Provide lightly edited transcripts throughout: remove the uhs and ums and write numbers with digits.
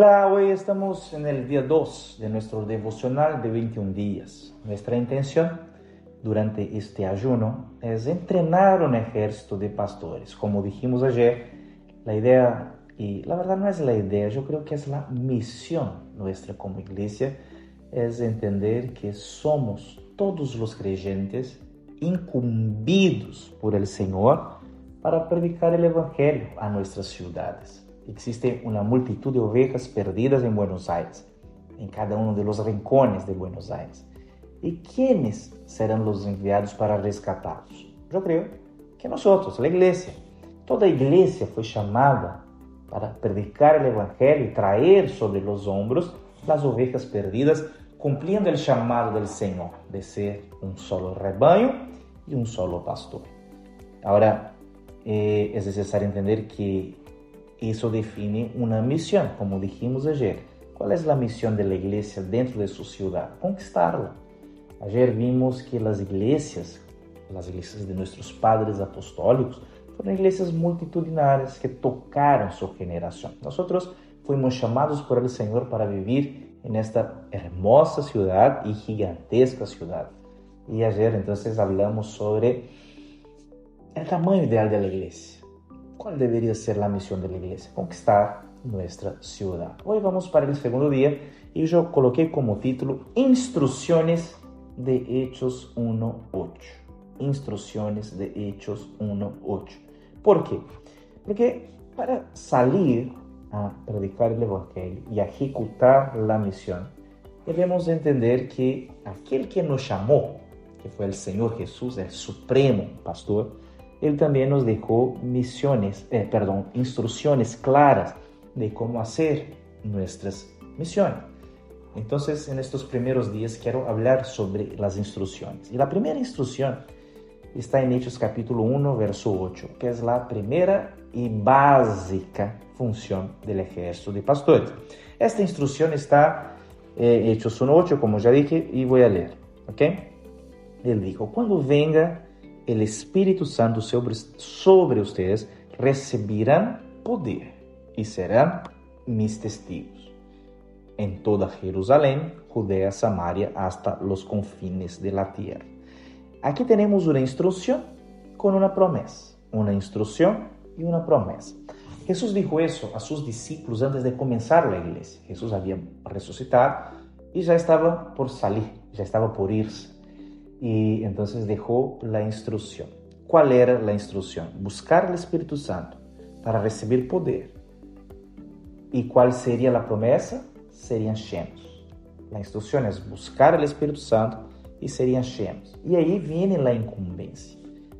Hola, hoy estamos en el día 2 de nuestro devocional de 21 días. Nuestra intención durante este ayuno es entrenar un ejército de pastores. Como dijimos ayer, la idea, y la verdad no es la idea, yo creo que es la misión nuestra como iglesia, es entender que somos todos los creyentes incumbidos por el Señor para predicar el Evangelio a nuestras ciudades. Existe una multitud de ovejas perdidas en Buenos Aires, en cada uno de los rincones de Buenos Aires. ¿Y quiénes serán los enviados para rescatarlos? Yo creo que nosotros, la iglesia. Toda iglesia fue llamada para predicar el Evangelio y traer sobre los hombros las ovejas perdidas, cumpliendo el llamado del Señor de ser un solo rebaño y un solo pastor. Ahora, es necesario entender que eso define una misión, como dijimos ayer. ¿Cuál es la misión de la iglesia dentro de su ciudad? Conquistarla. Ayer vimos que las iglesias de nuestros padres apostólicos, fueron iglesias multitudinarias que tocaron su generación. Nosotros fuimos llamados por el Señor para vivir en esta hermosa ciudad y gigantesca ciudad. Y ayer entonces hablamos sobre el tamaño ideal de la iglesia. ¿Cuál debería ser la misión de la iglesia? Conquistar nuestra ciudad. Hoy vamos para el segundo día y yo coloqué como título Instrucciones de Hechos 1:8. Instrucciones de Hechos 1:8. ¿Por qué? Porque para salir a predicar el Evangelio y a ejecutar la misión, debemos entender que aquel que nos llamó, que fue el Señor Jesús, el supremo pastor, Él también nos dejó instrucciones claras de cómo hacer nuestras misiones. Entonces, en estos primeros días quiero hablar sobre las instrucciones. Y la primera instrucción está en Hechos capítulo 1, verso 8, que es la primera y básica función del ejército de pastores. Esta instrucción está en Hechos 1:8, como ya dije, y voy a leer. ¿Ok? Él dijo, cuando venga el Espíritu Santo sobre ustedes, recibirán poder y serán mis testigos en toda Jerusalén, Judea, Samaria, hasta los confines de la tierra. Aquí tenemos una instrucción con una promesa. Una instrucción y una promesa. Jesús dijo eso a sus discípulos antes de comenzar la iglesia. Jesús había resucitado y ya estaba por salir, ya estaba por irse. Y entonces dejó la instrucción. ¿Cuál era la instrucción? Buscar el Espíritu Santo para recibir poder. ¿Y cuál sería la promesa? Serían llenos. La instrucción es buscar el Espíritu Santo y serían llenos. Y ahí viene la incumbencia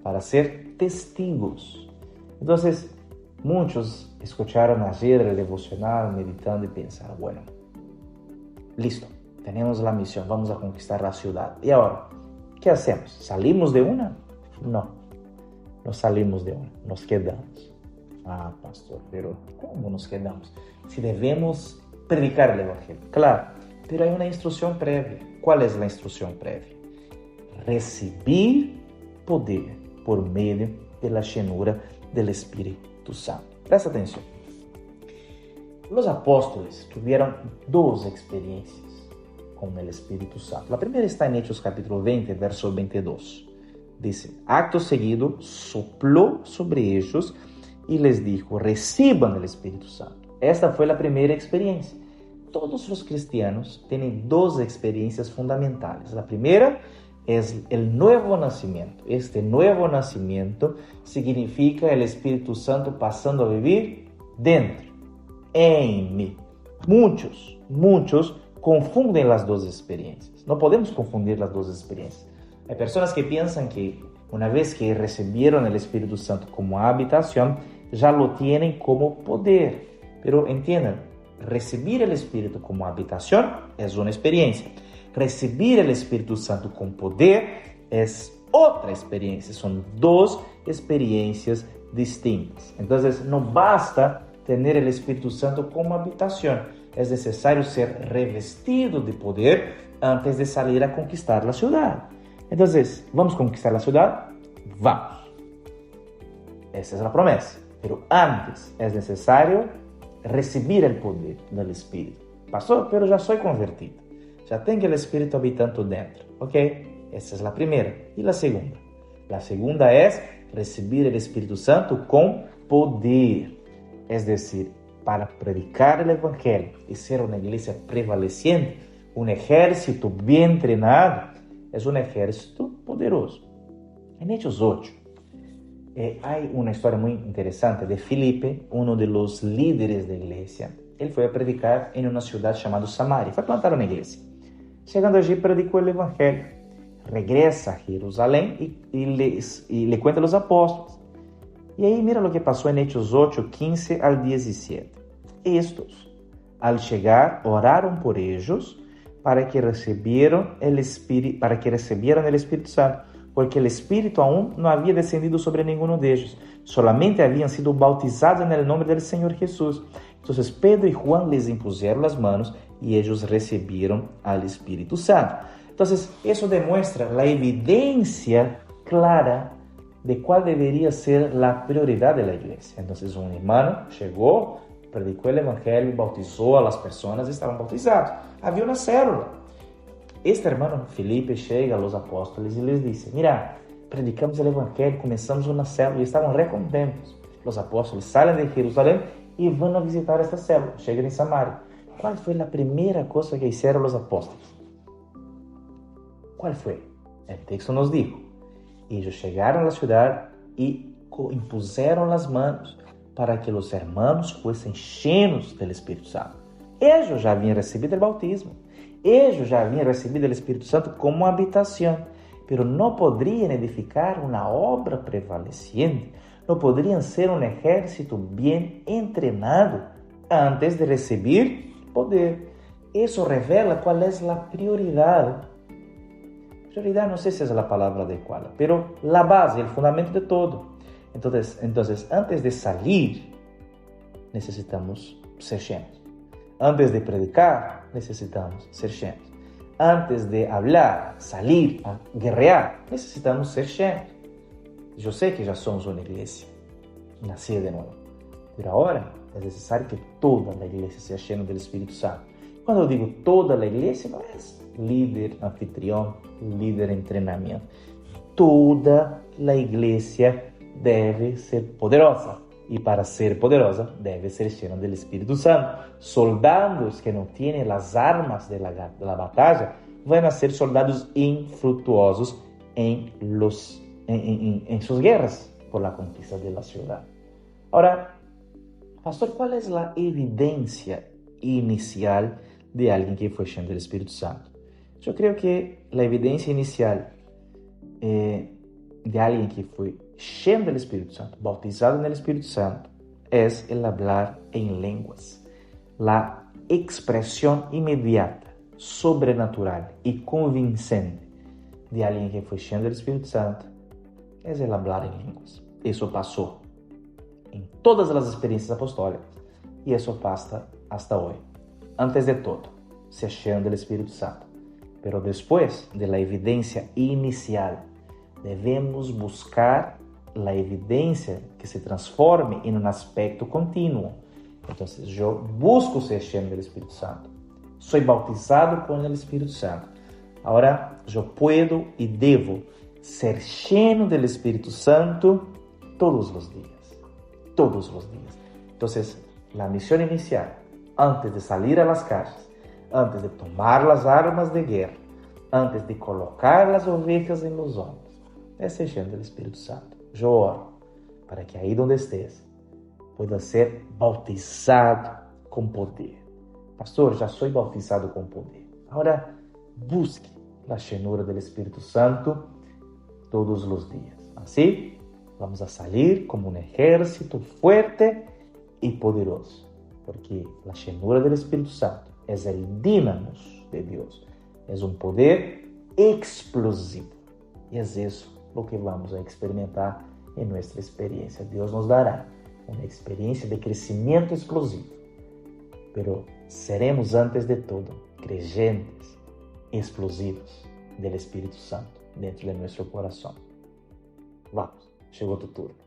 para ser testigos. Entonces, muchos escucharon ayer el devocional meditando y pensaron, bueno, listo, tenemos la misión, vamos a conquistar la ciudad. ¿Y ahora qué hacemos? ¿Salimos de una? No salimos de una, nos quedamos. Ah, pastor, pero ¿cómo nos quedamos? Si debemos predicar el Evangelio. Claro, pero hay una instrucción previa. ¿Cuál es la instrucción previa? Recibir poder por medio de la llenura del Espíritu Santo. Presta atención. Los apóstoles tuvieron dos experiencias con el Espíritu Santo. La primera está en Hechos capítulo 20, verso 22. Dice, acto seguido sopló sobre ellos y les dijo, reciban el Espíritu Santo. Esta fue la primera experiencia. Todos los cristianos tienen dos experiencias fundamentales. La primera es el nuevo nacimiento. Este nuevo nacimiento significa el Espíritu Santo pasando a vivir dentro, en mí. Muchos confunden las dos experiencias. No podemos confundir las dos experiencias. Hay personas que piensan que una vez que recibieron el Espíritu Santo como habitación, ya lo tienen como poder. Pero entiendan, recibir el Espíritu como habitación es una experiencia. Recibir el Espíritu Santo con poder es otra experiencia. Son dos experiencias distintas. Entonces, no basta tener el Espíritu Santo como habitación. Es necesario ser revestido de poder antes de salir a conquistar la ciudad. Entonces, ¿vamos a conquistar la ciudad? Vamos. Esa es la promesa. Pero antes es necesario recibir el poder del Espíritu. Pastor, pero ya soy convertido. Ya tengo el Espíritu habitando dentro. Ok, esa es la primera. Y la segunda. La segunda es recibir el Espíritu Santo con poder. Es decir, para predicar el Evangelio y ser una iglesia prevaleciente, un ejército bien entrenado, es un ejército poderoso. En Hechos 8, hay una historia muy interesante de Felipe, uno de los líderes de iglesia. Él fue a predicar en una ciudad llamada Samaria, fue a plantar una iglesia. Llegando allí, predicó el Evangelio. Regresa a Jerusalén y le cuenta a los apóstoles. Y ahí mira lo que pasó en Hechos 8, 15 al 17. Estos, al llegar, oraron por ellos para que recibieran el Espíritu Santo, porque el Espíritu aún no había descendido sobre ninguno de ellos, solamente habían sido bautizados en el nombre del Señor Jesús. Entonces Pedro y Juan les impusieron las manos y ellos recibieron al Espíritu Santo. Entonces eso demuestra la evidencia clara de cuál debería ser la prioridad de la iglesia. Entonces un hermano llegó, predicó el Evangelio, bautizó a las personas, estaban bautizados. Había una célula. Este hermano Felipe llega a los apóstoles y les dice, mira, predicamos el Evangelio, comenzamos una célula y estaban re contentos. Los apóstoles salen de Jerusalén y van a visitar esta célula, llegan en Samaria. ¿Cuál fue la primera cosa que hicieron los apóstoles? ¿Cuál fue? El texto nos dijo, ellos llegaron a la ciudad y impusieron las manos para que los hermanos fuesen llenos del Espíritu Santo. Ellos ya habían recibido el bautismo. Ellos ya habían recibido el Espíritu Santo como habitación, pero no podrían edificar una obra prevaleciente, no podrían ser un ejército bien entrenado antes de recibir poder. Eso revela cuál es la prioridad. Prioridad no sé si es la palabra adecuada, pero la base, el fundamento de todo. Entonces, antes de salir, necesitamos ser llenos. Antes de predicar, necesitamos ser llenos. Antes de hablar, salir a guerrear, necesitamos ser llenos. Yo sé que ya somos una iglesia nacida de nuevo, pero ahora es necesario que toda la iglesia sea llena del Espíritu Santo. Cuando digo toda la iglesia, no es líder, anfitrión, líder, entrenamiento. Toda la iglesia debe ser poderosa. Y para ser poderosa, debe ser llena del Espíritu Santo. Soldados que no tienen las armas de la batalla van a ser soldados infructuosos en sus guerras por la conquista de la ciudad. Ahora, pastor, ¿cuál es la evidencia inicial de alguien que fue lleno del Espíritu Santo? Yo creo que la evidencia inicial de alguien que fue lleno del Espíritu Santo, bautizado en el Espíritu Santo, es el hablar en lenguas. La expresión inmediata, sobrenatural y convincente de alguien que fue lleno del Espíritu Santo es el hablar en lenguas. Eso pasó en todas las experiencias apostólicas y eso pasa hasta hoy. Antes de todo, ser lleno del Espíritu Santo. Pero después de la evidencia inicial, debemos buscar la evidencia que se transforme en un aspecto continuo. Entonces, yo busco ser lleno del Espíritu Santo. Soy bautizado con el Espíritu Santo. Ahora, yo puedo y debo ser lleno del Espíritu Santo todos los días. Todos los días. Entonces, la misión inicial, antes de salir a las calles, antes de tomar las armas de guerra, antes de colocar las ovejas en los hombros, es ser lleno del Espíritu Santo. Yo oro para que ahí donde estés pueda ser bautizado con poder. Pastor, ya soy bautizado con poder. Ahora busque la llenura del Espíritu Santo todos los días. Así vamos a salir como un ejército fuerte y poderoso, porque la llenura del Espíritu Santo es el dínamo de Dios, es un poder explosivo y es eso lo que vamos a experimentar en nuestra experiencia. Dios nos dará una experiencia de crecimiento explosivo, pero seremos antes de todo creyentes explosivos del Espíritu Santo dentro de nuestro corazón. Vamos, llegó tu turno.